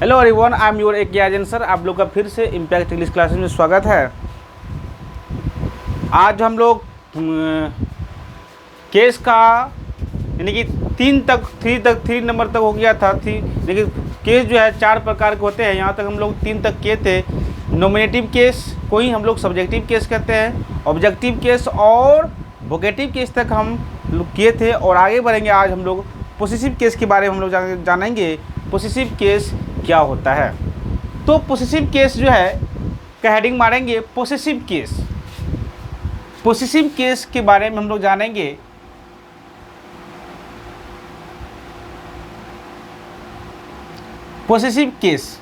Hello everyone, I am your A K Aryan sir. आप लोग का फिर से इम्पैक्ट इंग्लिश क्लासेस में स्वागत है। आज हम लोग केस का यानी कि थ्री नंबर तक हो गया था। लेकिन केस जो है 4 प्रकार के होते हैं। यहाँ तक हम लोग 3 तक किए थे। नॉमिनेटिव केस को ही हम लोग सब्जेक्टिव केस कहते हैं, ऑब्जेक्टिव केस और वोकेटिव केस तक हम लोग किए थे। और आगे बढ़ेंगे। आज हम लोग पोसेसिव केस के बारे में हम लोग जानेंगे। पोसेसिव केस क्या होता है। तो पोसेसिव केस जो है का हेडिंग मारेंगे पोसेसिव केस। पोसेसिव केस के बारे में हम लोग जानेंगे। पोसेसिव केस,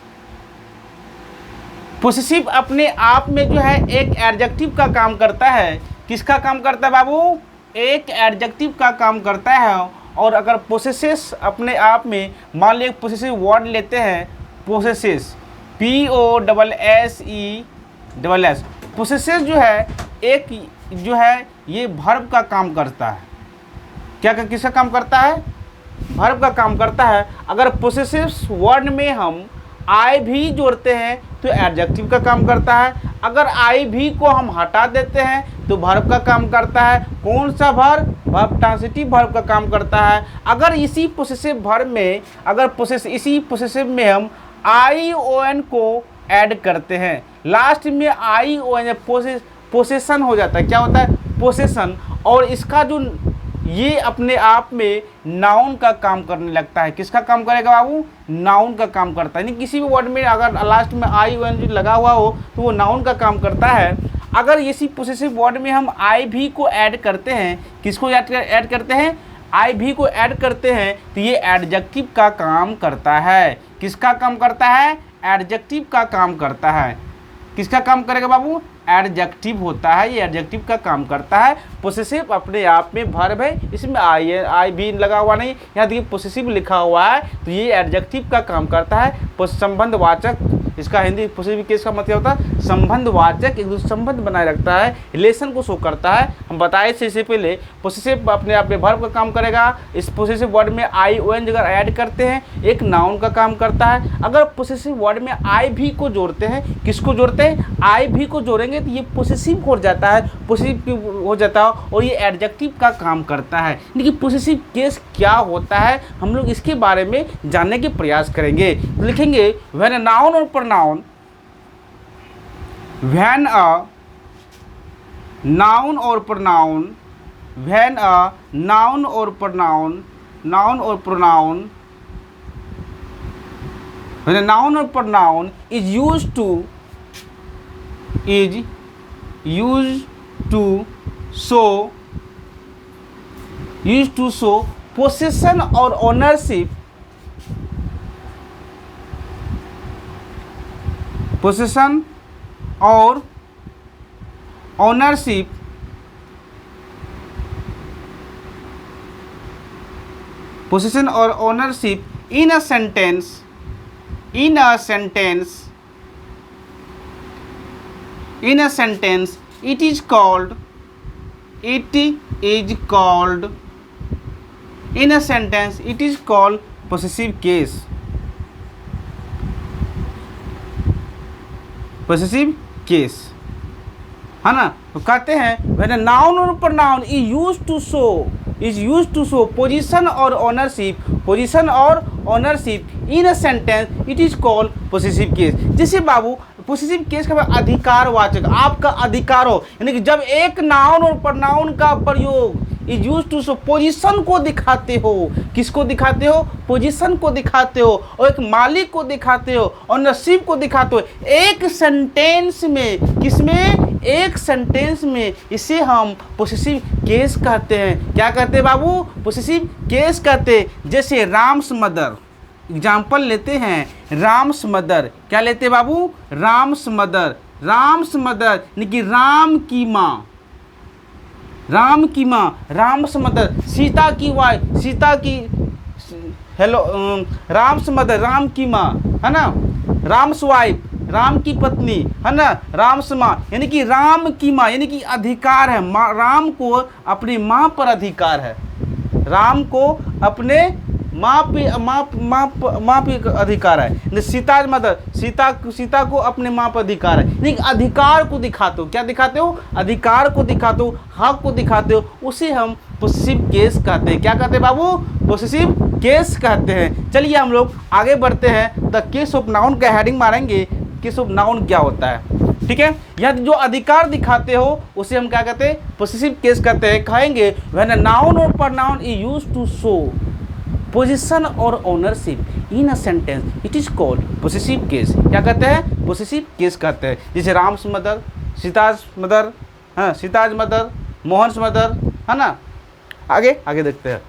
पोसेसिव अपने आप में जो है एक एडजेक्टिव का काम करता है। किसका काम करता है बाबू? एक एडजेक्टिव का काम करता है। और अगर पोसेसेस अपने आप में मान लीजिए पोसेसिव वर्ड लेते हैं, पोसेसेस POSSESS, पोसेसेस जो है एक जो है ये वर्ब का काम करता है। क्या किसका काम करता है? वर्ब का काम करता है। अगर पोसेसिव वर्ड में हम आई भी जोड़ते हैं तो एडजेक्टिव का काम करता है। अगर आई भी को हम हटा देते हैं तो वर्ब का काम करता है। कौन सा वर्ब? वर्ब ट्रांसिटिव वर्ब का काम करता है। अगर इसी पोसेसिव वर्ब में इसी पोसेसिव में हम ION को ऐड करते हैं, लास्ट में ION पोसेशन हो जाता है। क्या होता है? पोसेशन। और इसका जो ये अपने आप में नाउन का काम करने लगता है। किसका काम करेगा बाबू? नाउन का काम करता है। यानी किसी भी वर्ड में अगर लास्ट में ION जो लगा हुआ हो तो वो नाउन का काम करता है। अगर इसी पोसेसिव वर्ड में हम आई भी को ऐड करते हैं, किसको ऐड करते हैं? आई भी को ऐड करते हैं तो ये एडजेक्टिव का काम करता है। किसका काम करता है? एडजेक्टिव का काम करता है। किसका काम करेगा बाबू? एडजेक्टिव होता है, ये एडजेक्टिव का काम करता है। पोसेसिव अपने आप में वर्ब है, इसमें आई भी लगा हुआ नहीं। यहाँ देखिए पोसेसिव लिखा हुआ है तो ये एडजेक्टिव का काम करता है। संबंधवाचक, इसका हिंदी पोसेसिव केस का मतलब होता है संबंधवाचक, एक दूसरे संबंध बनाए रखता है, रिलेशन को शो करता है। हम बताए इससे पहले पोसेसिव अपने आप में वर्ब का काम करेगा। इस पोसेसिव वर्ड में ION अगर ऐड करते हैं एक नाउन का काम करता है। अगर पोसेसिव वर्ड में आई भी को जोड़ते हैं, किसको जोड़ते हैं? आई भी को जोड़ेंगे तो ये पोसेसिव हो जाता है, पोसेसिव हो जाता है और ये एडजेक्टिव का काम करता है। लेकिन पोसेसिव केस क्या होता है हम लोग इसके बारे में जानने के प्रयास करेंगे। तो लिखेंगे व्हेन अ नाउन और pronoun, when a noun or pronoun, when a noun or pronoun, when a noun or pronoun is used to show possession or ownership, possession और ownership in a sentence, it is called in a sentence it is called possessive case। Possessive case है ना। तो कहते हैं when a noun और pronoun is used to show position और ownership in a sentence it is called possessive case. जैसे बाबू possessive case का अधिकारवाचक, आपका अधिकार हो, यानी कि जब एक नाउन और प्रोनाउन का प्रयोग is used to show position को दिखाते हो। किसको दिखाते हो? पोजीशन को दिखाते हो और एक मालिक को दिखाते हो और नसीब को दिखाते हो एक सेंटेंस में। किसमें? एक सेंटेंस में। इसे हम पोसेसिव केस कहते हैं। क्या कहते हैं बाबू? पोसेसिव केस कहते हैं। जैसे राम्स मदर, एग्जाम्पल लेते हैं राम्स मदर। क्या लेते हैं बाबू? राम्स मदर यानी कि राम की माँ, राम्स मदर। सीता की वाइफ, राम्स मदर, राम की माँ है ना। राम्स वाइफ, राम की पत्नी है ना। राम्स माँ यानी कि राम की माँ, यानी कि अधिकार है। राम को अपनी माँ पर अधिकार है। राम को अपने माँ पे अधिकार है। नहीं, सीता मदर, सीता को अपने माँ पर अधिकार है। नहीं, अधिकार को दिखाते हो, क्या दिखाते हो? अधिकार को दिखाते हो, हक को दिखाते हो, उसे हम पोसेसिव केस कहते हैं। क्या कहते हैं बाबू? पोसेसिव केस कहते हैं। चलिए हम लोग आगे बढ़ते हैं। द केस ऑफ नाउन का हेडिंग मारेंगे, केस ऑफ नाउन क्या होता है, ठीक है। यह जो अधिकार दिखाते हो उसे हम क्या कहते हैं? पोसेसिव केस कहते हैं। कहेंगे व्हेन अ नाउन और pronoun is used to show position और ownership in a sentence it is called possessive case. क्या कहते हैं? पोसेसिव केस कहते हैं। जैसे राम्स मदर, सीताज मदर, हाँ सीताज मदर, मोहन्स मदर, है ना। आगे देखते हैं।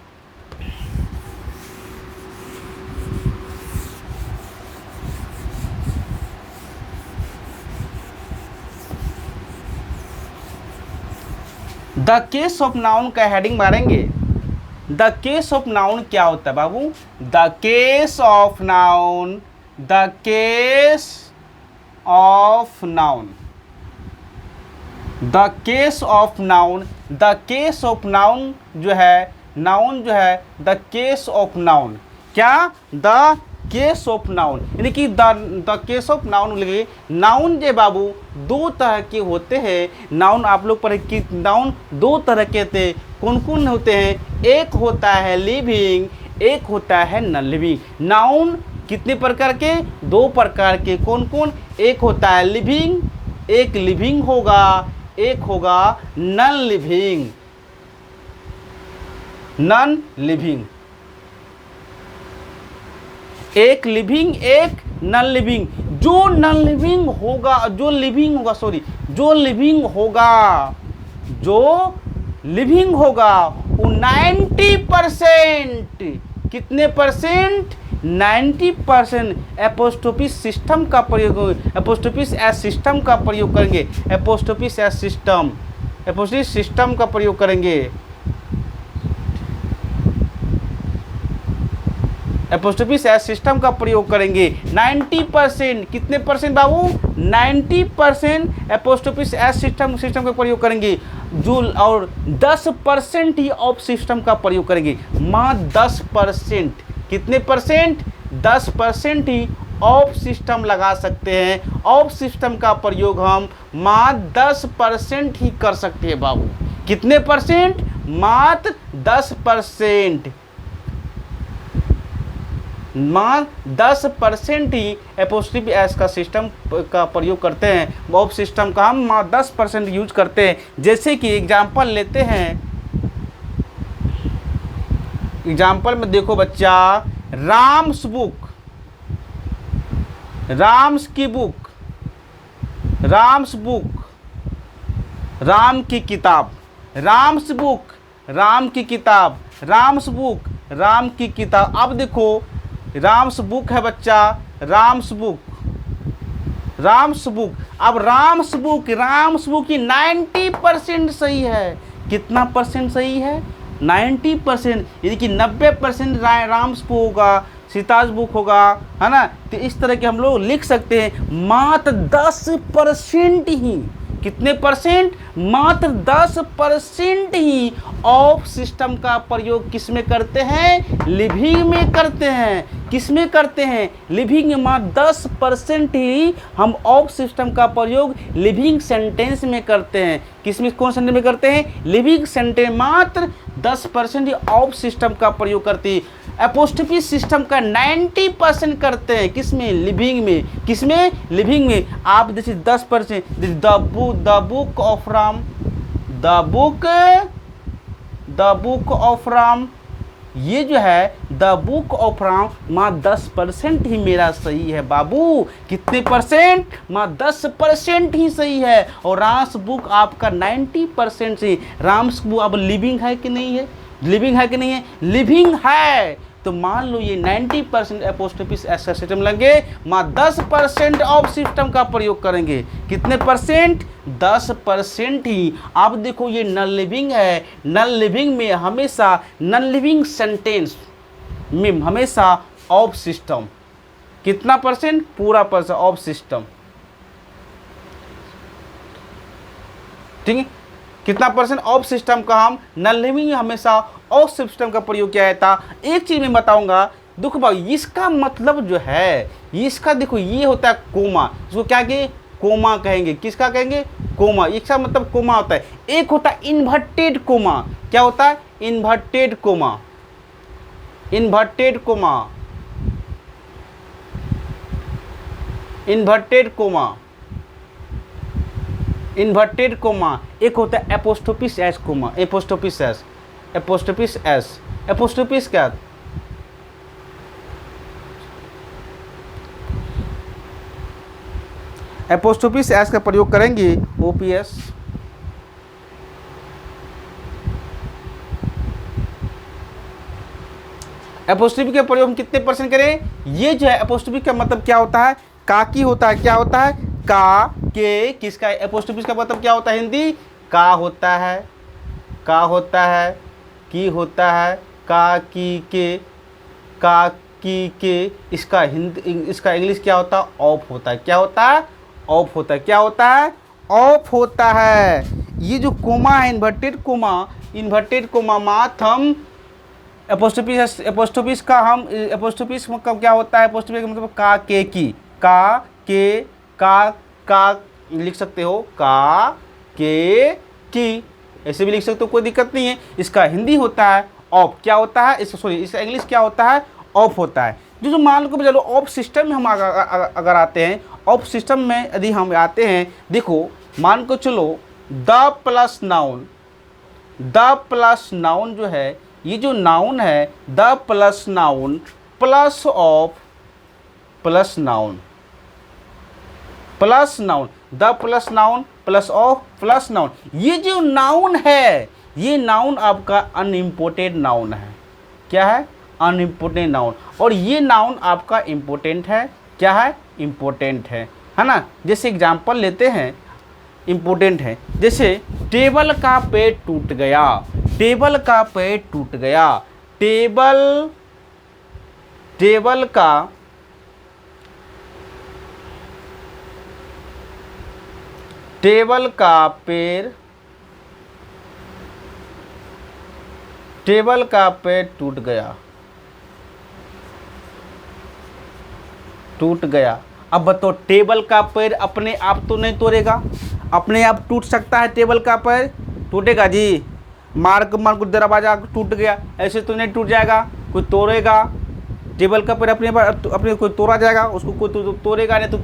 द केस ऑफ नाउन का हेडिंग मारेंगे। द केस ऑफ नाउन क्या होता है बाबू? The case of noun, the case of noun, the case of noun, the case of noun जो है, नाउन जो है, द केस ऑफ नाउन, क्या? द केस ऑफ नाउन, यानी कि द केस ऑफ नाउन लगे। नाउन जे बाबू दो तरह के होते हैं। नाउन आप लोग पढ़े कि नाउन दो तरह के थे। कौन कौन होते हैं? एक होता है लिविंग, एक होता है नॉन लिविंग। नाउन कितने प्रकार के? दो प्रकार के। कौन कौन? एक होता है लिविंग, एक लिविंग होगा, एक होगा नॉन लिविंग। नॉन लिविंग, एक लिविंग, एक नॉन लिविंग। जो नॉन लिविंग होगा, जो लिविंग होगा, सॉरी, जो लिविंग होगा, जो लिविंग होगा वो 90%, कितने परसेंट? 90% एपोस्ट्रोफिस सिस्टम का प्रयोग, एपोस्ट्रोफिस एस सिस्टम का प्रयोग करेंगे। एपोस्ट्रोफिस एस सिस्टम, एपोस्ट्रोफिस सिस्टम का प्रयोग करेंगे। एपोस्ट्रोफिस एस सिस्टम का प्रयोग करेंगे। 90%, कितने परसेंट बाबू? 90% एपोस्ट्रोफिस एस सिस्टम का प्रयोग करेंगे। जो और 10% ही ऑफ सिस्टम का प्रयोग करेंगे। माँ 10%, कितने परसेंट? 10% ही ऑफ सिस्टम लगा सकते हैं। ऑफ सिस्टम का प्रयोग हम माँ 10% ही कर सकते हैं बाबू। कितने परसेंट? मात्र 10%। माँ 10% ही एपोस्ट्रोफी एस का सिस्टम का प्रयोग करते हैं। ऑफ सिस्टम का हम माँ 10% यूज करते हैं। जैसे कि एग्जाम्पल लेते हैं। एग्जाम्पल में देखो बच्चा, राम्स बुक, राम्स की बुक, राम्स बुक, राम की किताब, राम्स बुक, राम की किताब, राम्स बुक, राम की किताब। अब देखो राम्स बुक है बच्चा, राम्स बुक, राम्स बुक। अब राम्स बुक की 90% सही है। कितना परसेंट सही है? 90%, यानी कि 90% राम्स बुक होगा, सीताज बुक होगा, है ना। तो इस तरह के हम लोग लिख सकते हैं। मात्र 10% ही, कितने परसेंट? मात्र 10% ही ऑफ सिस्टम का प्रयोग किस में करते हैं? लिविंग में करते हैं। किस में करते हैं? लिविंग में। मात्र 10% ही हम ऑफ सिस्टम का प्रयोग लिविंग सेंटेंस में करते हैं। किस में? कौन सेंटेंस में करते हैं? Living sentence. मात्र 10% ही ऑफ सिस्टम का प्रयोग करती है। एपोस्ट्रोफी सिस्टम का 90% करते हैं। किस में? लिविंग में। किस में? लिविंग में। आप जैसे 10%, the book of Ram, the book of Ram, ये जो है द बुक ऑफ राम, माँ 10% ही मेरा सही है बाबू। कितने परसेंट? माँ 10% ही सही है। और राम्स बुक आपका 90% सही। राम्स बुक अब लिविंग है कि नहीं है? लिविंग है कि नहीं है? लिविंग है। तो मान लो ये 90% एपोस्ट्रोफिस एस का सिस्टम लेंगे, माँ 10% ऑफ सिस्टम का प्रयोग करेंगे। कितने परसेंट? 10% ही। अब देखो ये नॉन लिविंग है। नॉन लिविंग में हमेशा, नॉन लिविंग सेंटेंस में हमेशा ऑफ सिस्टम। कितना परसेंट? पूरा परसेंट ऑफ सिस्टम। ठीक है, कितना परसेंट ऑफ सिस्टम का हम नॉन लिविंग में हमेशा ऑफ सिस्टम का प्रयोग किया जाता। एक चीज मैं बताऊंगा, देखो भाई इसका मतलब जो है, इसका देखो ये होता है कोमा, इसको क्या कहेंगे, कोमा कहेंगे। किसका कहेंगे, कोमा। इसका मतलब कोमा होता है। एक होता है इन्वर्टेड कोमा। क्या होता है, inverted coma, inverted coma, inverted coma, inverted coma. एक होता है एपोस्ट्रोफिस एस कोमा, एपोस्ट्रोफिस एस, एपोस्ट्रोफिस एस, एपोस्ट्रोफिस क्या, एपोस्ट्रोफिस एस का प्रयोग करेंगे, ओपीएस। एपोस्ट्रोफी का प्रयोग हम कितने परसेंट करें, ये जो है एपोस्ट्रोफी का मतलब क्या होता है, का की होता है। क्या होता है, का के किसका, एपोस्ट्रोफी का मतलब क्या होता है, हिंदी का होता है, का होता है, की होता है, का की के, का की के। इसका हिंदी, इसका इंग्लिश क्या होता है, ऑफ होता है। क्या होता है, ऑफ होता है। क्या होता है, ऑफ होता है। ये जो कोमा है, इन्वर्टेड कोमा, इन्वर्टेड कोमा माथ हम एपोस्ट्रोफिस, एपोस्ट्रोफिस का हम एपोस्ट्रोफिस मतलब क्या होता है, एपोस्ट्रोफिस का मतलब का के की, का के, का लिख सकते हो, का के की, ऐसे भी लिख सकते हो, कोई दिक्कत नहीं है। इसका हिंदी होता है ऑफ। क्या होता है, इस सॉरी इसका इंग्लिश क्या होता है, ऑफ होता है। जो मान लो चलो ऑफ सिस्टम में हम अगर आते हैं, ऑफ सिस्टम में यदि हम आते हैं, देखो मान को चलो the plus noun, the plus noun जो है, ये जो नाउन है the plus noun plus of plus noun, plus noun, the plus noun plus of plus noun. ये जो नाउन है, ये नाउन आपका अनइम्पोर्टेंट नाउन है। क्या है, अनइम्पोर्टेंट नाउन। और ये नाउन आपका इम्पोर्टेंट है। क्या है, इम्पोर्टेंट है ना। जैसे एग्जांपल लेते हैं, इम्पोर्टेंट है, जैसे टेबल का पेड़ टूट गया, टेबल का पेड़ टूट गया, टेबल, टेबल का, टेबल का पेड़, टेबल का पेड़ टूट गया, टूट गया। अब बताओ टेबल का पेड़ अपने आप तो नहीं तोड़ेगा, अपने आप टूट सकता है टेबल का पेड़, टूटेगा जी। मार को दरवाजा टूट गया, ऐसे तो नहीं टूट जाएगा, कोई तोड़ेगा टेबल का पेड़, अपने कोई तोड़ा जाएगा, उसको कोई तोड़ेगा नहीं तो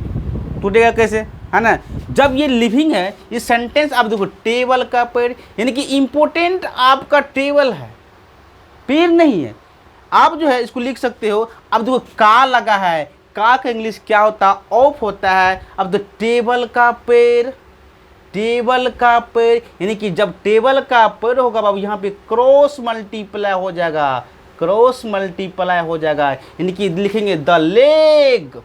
टूटेगा कैसे, है ना। जब ये लिविंग है, ये सेंटेंस आप देखो, टेबल का पेड़, यानी कि इम्पोर्टेंट आपका टेबल है, पेड़ नहीं है। आप जो है इसको लिख सकते हो। अब देखो का लगा है, का इंग्लिश क्या होता है, ऑफ होता है। अब तो टेबल का पेड़, टेबल का पेड़, यानी कि जब टेबल का पेड़ होगा बाबू, यहाँ पे क्रॉस मल्टीप्लाई हो जाएगा, क्रॉस मल्टीप्लाई हो जाएगा, यानी कि लिखेंगे द लेग।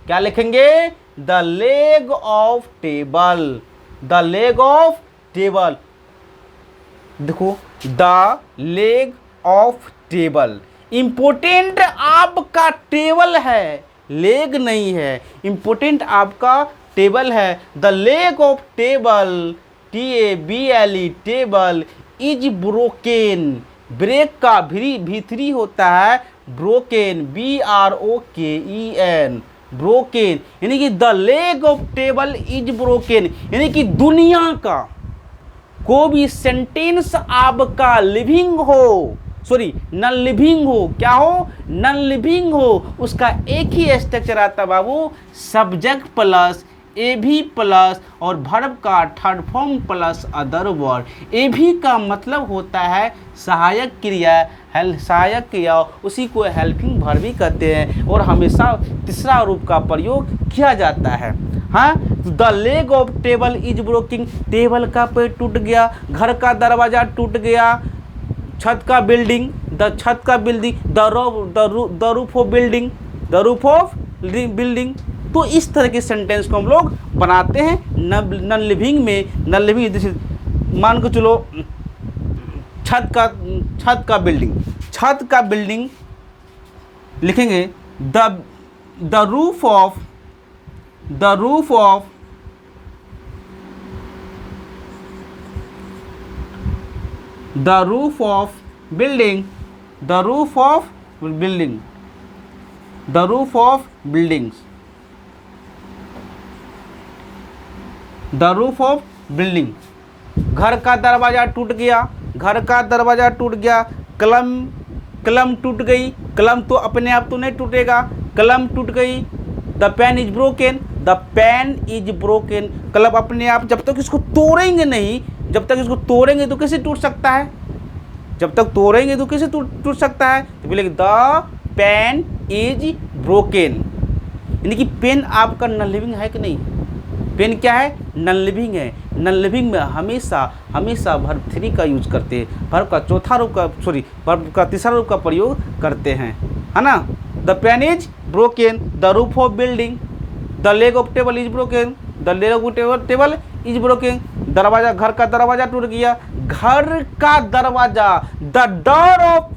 क्या लिखेंगे, the leg of table, the leg of table. देखो the leg of table, important आपका टेबल है, लेग नहीं है, इंपोर्टेंट आपका टेबल है। The leg of table, TABLE table is broken, break का भीतरी होता है ब्रोकेन, BROKEN, ब्रोकेन, यानी कि the leg of table is broken, यानी कि दुनिया का कोई भी सेंटेंस आपका लिविंग हो, सॉरी नॉन लिविंग हो, क्या हो, नॉन लिविंग हो, उसका एक ही स्ट्रक्चर आता बाबू, सब्जेक्ट प्लस एभी प्लस और वर्ब का third form plus other word. एभी का मतलब होता है सहायक क्रिया, सहायक क्रिया, उसी को हेल्पिंग वर्ब भी कहते हैं, और हमेशा तीसरा रूप का प्रयोग किया जाता है। हाँ, the leg of table is broking, table का पेड़ टूट गया, घर का दरवाजा टूट गया, छत का बिल्डिंग, द छत का building, the roof of building, the roof of building. तो इस तरह के सेंटेंस को हम लोग बनाते हैं नॉन लिविंग में। नॉन लिविंग जैसे मान के चलो छत का बिल्डिंग, छत का बिल्डिंग लिखेंगे the roof of, the roof of the roof of building, the roof of building, the roof of buildings, the roof of building. घर का दरवाज़ा टूट गया, घर का दरवाज़ा टूट गया, कलम, कलम टूट गई, कलम तो अपने आप तो नहीं टूटेगा, कलम टूट गई। The pen is broken, the pen is broken, कलम अपने आप, जब तक इसको तोड़ेंगे नहीं, जब तक इसको तोड़ेंगे तो कैसे टूट सकता है, जब तक तोड़ेंगे तो कैसे टूट सकता है। तो बोलेंगे द पेन इज ब्रोकन, यानी कि पेन आपका नॉन लिविंग है कि नहीं। पेन क्या है, नॉन लिविंग है। नॉन लिविंग में हमेशा हमेशा वर्ब 3 का यूज करते हैं, वर्ब का चौथा रूप का, सॉरी वर्ब का तीसरा रूप का प्रयोग करते हैं, है ना। The pen is broken, the roof of building, the leg of table is broken, the leg of table is broken. दरवाजा, घर का दरवाजा टूट गया, घर का दरवाजा, the door of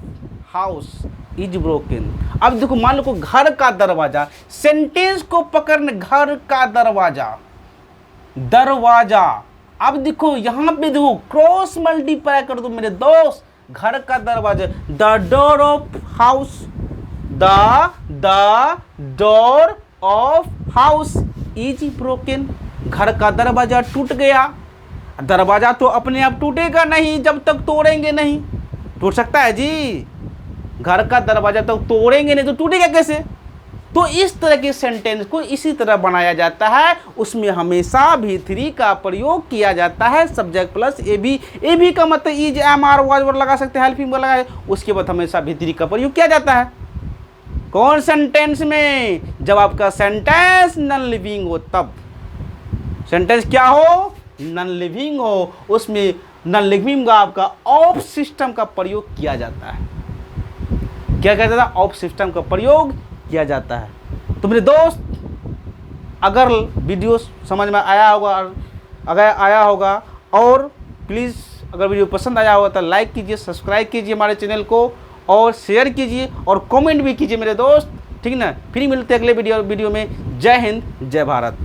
house is broken. अब देखो, मान लो घर का दरवाजा, सेंटेंस को पकड़ने, घर का दरवाजा, दरवाजा। अब देखो यहाँ पे देखो क्रॉस मल्टीप्लाई कर दो मेरे दोस्त, घर का दरवाजा, the door of house, the door of house is broken. घर का दरवाजा टूट गया, दरवाजा तो अपने आप टूटेगा नहीं जब तक तोड़ेंगे नहीं, टूट सकता है जी, घर का दरवाजा तो तोड़ेंगे नहीं तो टूटेगा कैसे। तो इस तरह के सेंटेंस को इसी तरह बनाया जाता है, उसमें हमेशा V3 का प्रयोग किया जाता है, सब्जेक्ट प्लस AB, AB का मतलब is, M, R, was word लगा सकते हैं, हेल्पिंग वर्ड लगाए, उसके बाद हमेशा V3 का प्रयोग किया जाता है। कौन सेंटेंस में, जब आपका सेंटेंस नॉन लिविंग हो तब। सेंटेंस क्या हो, नॉन लिविंग हो, उसमें नॉन लिविंग का आपका ऑफ सिस्टम का प्रयोग किया जाता है। क्या कहता था, ऑफ सिस्टम का प्रयोग किया जाता है। तो मेरे दोस्त, अगर वीडियो समझ में आया होगा, अगर आया होगा, और प्लीज़ अगर वीडियो पसंद आया होगा तो लाइक कीजिए, सब्सक्राइब कीजिए हमारे चैनल को, और शेयर कीजिए और कमेंट भी कीजिए मेरे दोस्त, ठीक ना। फिर मिलते हैं अगले वीडियो में। जय हिंद, जय भारत।